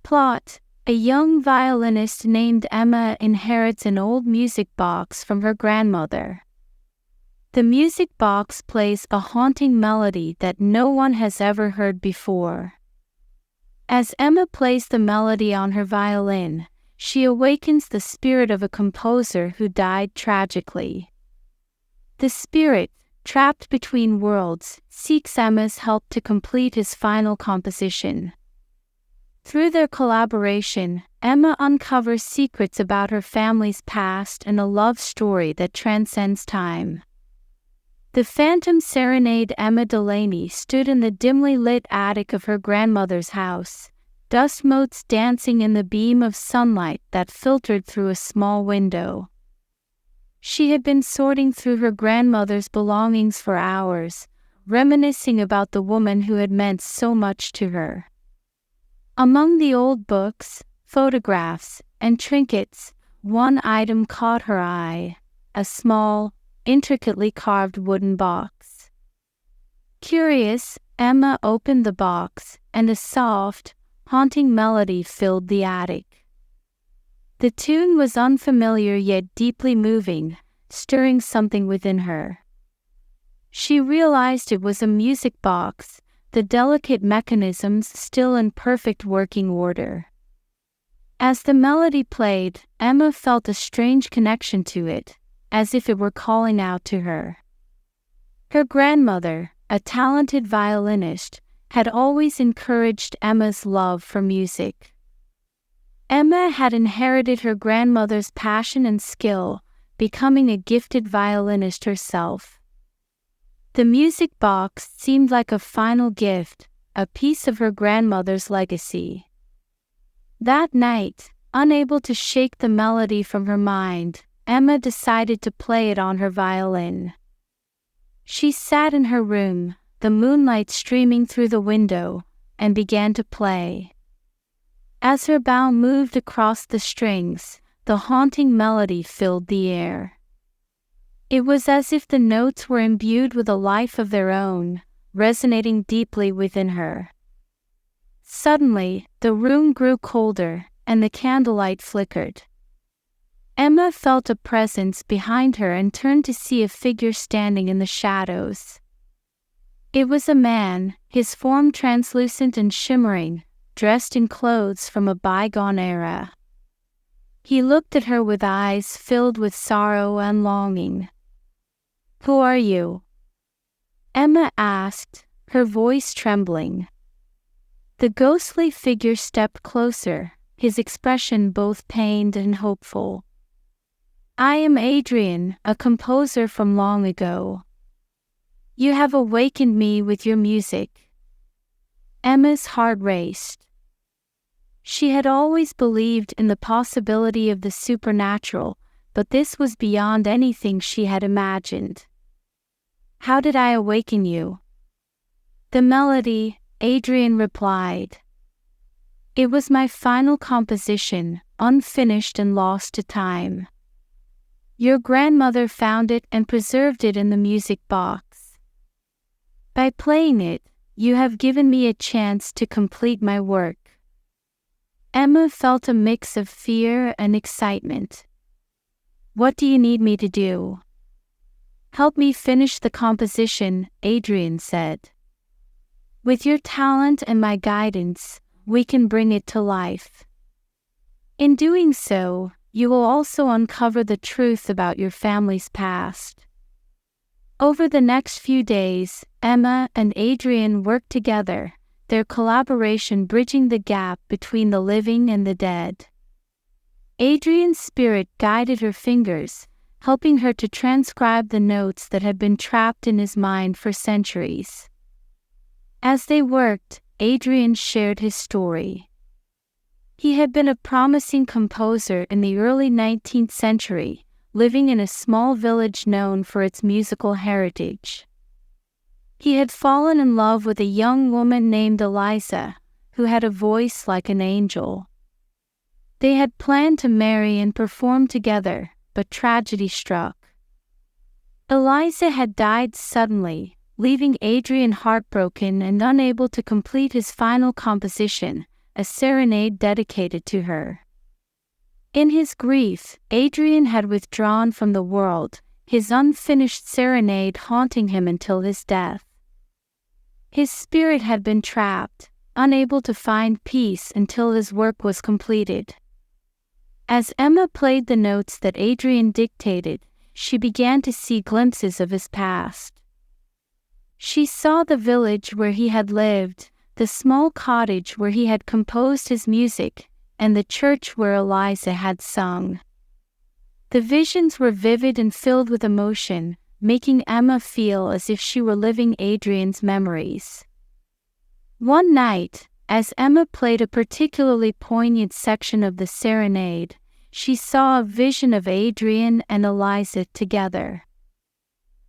Plot: a young violinist named Emma inherits an old music box from her grandmother. The music box plays a haunting melody that no one has ever heard before. As Emma plays the melody on her violin, she awakens the spirit of a composer who died tragically. The spirit, trapped between worlds, seeks Emma's help to complete his final composition. Through their collaboration, Emma uncovers secrets about her family's past and a love story that transcends time. The phantom Serenade. Emma Delaney stood in the dimly lit attic of her grandmother's house, dust motes dancing in the beam of sunlight that filtered through a small window. She had been sorting through her grandmother's belongings for hours, reminiscing about the woman who had meant so much to her. Among the old books, photographs, and trinkets, one item caught her eye: a small, intricately carved wooden box. Curious, Emma opened the box, and a soft, haunting melody filled the attic. The tune was unfamiliar yet deeply moving, stirring something within her. She realized it was a music box, the delicate mechanisms still in perfect working order. As the melody played, Emma felt a strange connection to it, as if it were calling out to her. Her grandmother, a talented violinist, had always encouraged Emma's love for music. Emma had inherited her grandmother's passion and skill, becoming a gifted violinist herself. The music box seemed like a final gift, a piece of her grandmother's legacy. That night, unable to shake the melody from her mind, Emma decided to play it on her violin. She sat in her room, the moonlight streaming through the window, and began to play. As her bow moved across the strings, the haunting melody filled the air. It was as if the notes were imbued with a life of their own, resonating deeply within her. Suddenly, the room grew colder, and the candlelight flickered. Emma felt a presence behind her and turned to see a figure standing in the shadows. It was a man, his form translucent and shimmering, dressed in clothes from a bygone era. He looked at her with eyes filled with sorrow and longing. "Who are you?" Emma asked, her voice trembling. The ghostly figure stepped closer, his expression both pained and hopeful. "I am Adrian, a composer from long ago. You have awakened me with your music." Emma's heart raced. She had always believed in the possibility of the supernatural, but this was beyond anything she had imagined. "How did I awaken you?" "The melody," Adrian replied. "It was my final composition, unfinished and lost to time. Your grandmother found it and preserved it in the music box. By playing it, you have given me a chance to complete my work." Emma felt a mix of fear and excitement. "What do you need me to do?" "Help me finish the composition," Adrian said. "With your talent and my guidance, we can bring it to life. In doing so, you will also uncover the truth about your family's past." Over the next few days, Emma and Adrian worked together, their collaboration bridging the gap between the living and the dead. Adrian's spirit guided her fingers, helping her to transcribe the notes that had been trapped in his mind for centuries. As they worked, Adrian shared his story. He had been a promising composer in the early 19th century, living in a small village known for its musical heritage. He had fallen in love with a young woman named Eliza, who had a voice like an angel. They had planned to marry and perform together, but tragedy struck. Eliza had died suddenly, leaving Adrian heartbroken and unable to complete his final composition, a serenade dedicated to her. In his grief, Adrian had withdrawn from the world, his unfinished serenade haunting him until his death. His spirit had been trapped, unable to find peace until his work was completed. As Emma played the notes that Adrian dictated, she began to see glimpses of his past. She saw the village where he had lived, the small cottage where he had composed his music, and the church where Eliza had sung. The visions were vivid and filled with emotion, making Emma feel as if she were living Adrian's memories. One night, as Emma played a particularly poignant section of the serenade, she saw a vision of Adrian and Eliza together.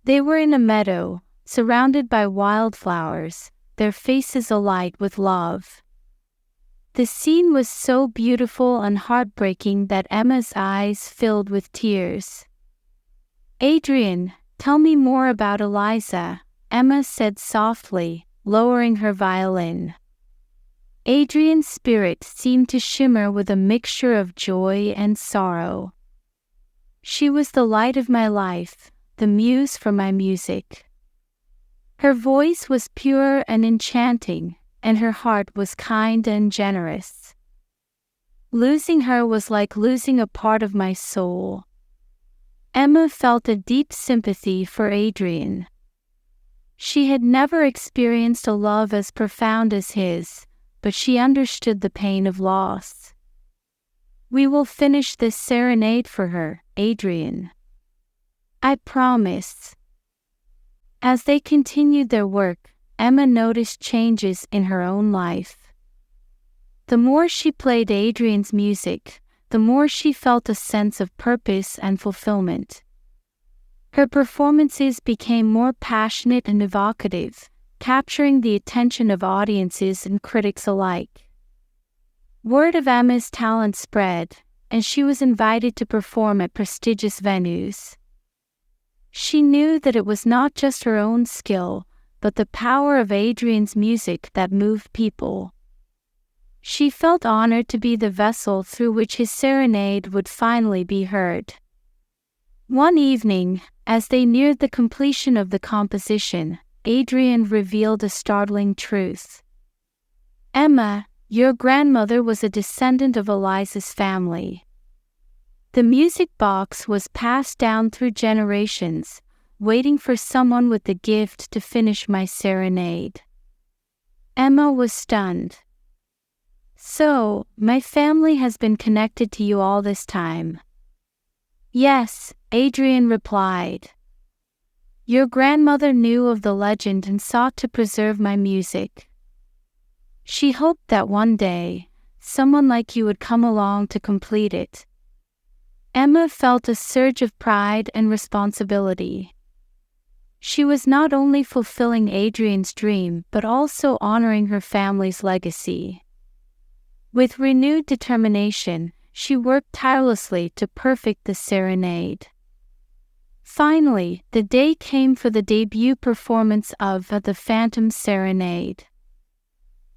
They were in a meadow, surrounded by wildflowers, their faces alight with love. The scene was so beautiful and heartbreaking that Emma's eyes filled with tears. "Adrian, tell me more about Eliza," Emma said softly, lowering her violin. Adrian's spirit seemed to shimmer with a mixture of joy and sorrow. "She was the light of my life, the muse for my music." Her voice was pure and enchanting, and her heart was kind and generous. "Losing her was like losing a part of my soul." Emma felt a deep sympathy for Adrian. She had never experienced a love as profound as his, but she understood the pain of loss. "We will finish this serenade for her, Adrian. I promise." As they continued their work, Emma noticed changes in her own life. The more she played Adrian's music, the more she felt a sense of purpose and fulfillment. Her performances became more passionate and evocative, capturing the attention of audiences and critics alike. Word of Emma's talent spread, and she was invited to perform at prestigious venues. She knew that it was not just her own skill, but the power of Adrian's music that moved people. She felt honored to be the vessel through which his serenade would finally be heard. One evening, as they neared the completion of the composition, Adrian revealed a startling truth. "Emma, your grandmother was a descendant of Eliza's family." The music box was passed down through generations, waiting for someone with the gift to finish my serenade. Emma was stunned. "So, my family has been connected to you all this time?" "Yes," Adrian replied. "Your grandmother knew of the legend and sought to preserve my music. She hoped that one day, someone like you would come along to complete it." Emma felt a surge of pride and responsibility. She was not only fulfilling Adrian's dream but also honoring her family's legacy. With renewed determination, she worked tirelessly to perfect the serenade. Finally, the day came for the debut performance of The Phantom Serenade.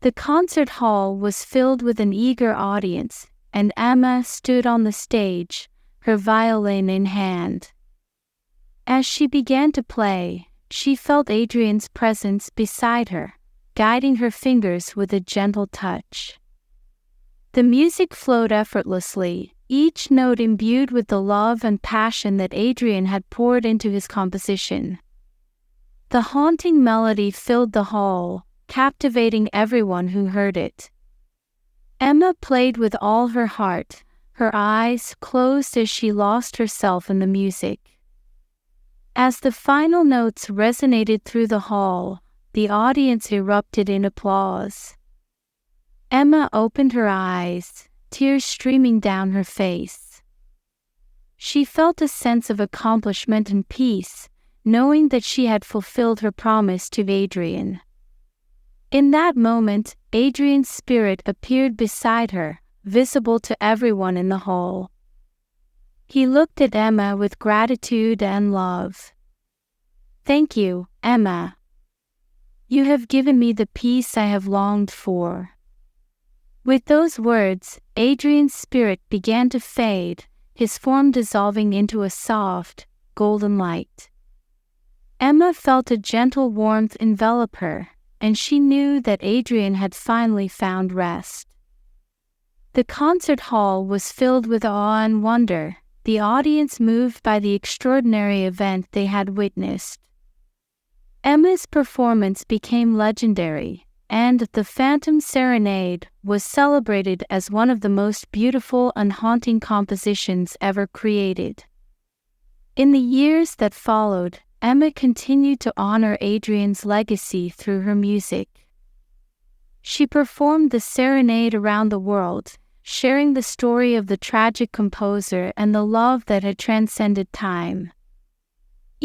The concert hall was filled with an eager audience, and Emma stood on the stage, her violin in hand. As she began to play, she felt Adrian's presence beside her, guiding her fingers with a gentle touch. The music flowed effortlessly, each note imbued with the love and passion that Adrian had poured into his composition. The haunting melody filled the hall, captivating everyone who heard it. Emma played with all her heart, her eyes closed as she lost herself in the music. As the final notes resonated through the hall, the audience erupted in applause. Emma opened her eyes, tears streaming down her face. She felt a sense of accomplishment and peace, knowing that she had fulfilled her promise to Adrian. In that moment, Adrian's spirit appeared beside her, visible to everyone in the hall. He looked at Emma with gratitude and love. "Thank you, Emma. You have given me the peace I have longed for." With those words, Adrian's spirit began to fade, his form dissolving into a soft, golden light. Emma felt a gentle warmth envelop her, and she knew that Adrian had finally found rest. The concert hall was filled with awe and wonder, the audience moved by the extraordinary event they had witnessed. Emma's performance became legendary, and the Phantom Serenade was celebrated as one of the most beautiful and haunting compositions ever created. In the years that followed, Emma continued to honor Adrian's legacy through her music. She performed the serenade around the world, sharing the story of the tragic composer and the love that had transcended time.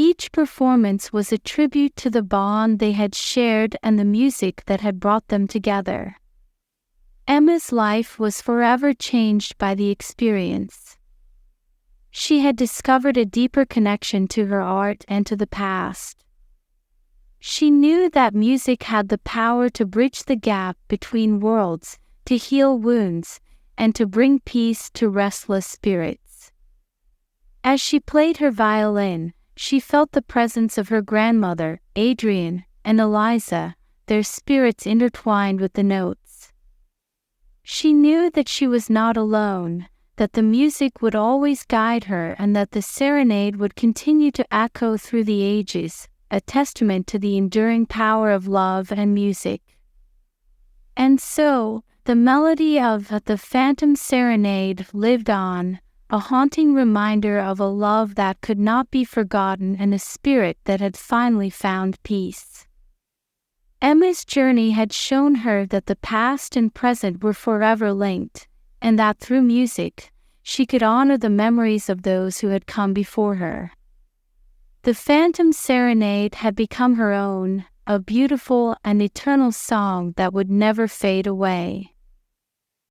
Each performance was a tribute to the bond they had shared and the music that had brought them together. Emma's life was forever changed by the experience. She had discovered a deeper connection to her art and to the past. She knew that music had the power to bridge the gap between worlds, to heal wounds, and to bring peace to restless spirits. As she played her violin, she felt the presence of her grandmother, Adrian, and Eliza, their spirits intertwined with the notes. She knew that she was not alone, that the music would always guide her and that the serenade would continue to echo through the ages, a testament to the enduring power of love and music. And so, the melody of the Phantom Serenade lived on, a haunting reminder of a love that could not be forgotten and a spirit that had finally found peace. Emma's journey had shown her that the past and present were forever linked, and that through music, she could honor the memories of those who had come before her. The Phantom Serenade had become her own, a beautiful and eternal song that would never fade away.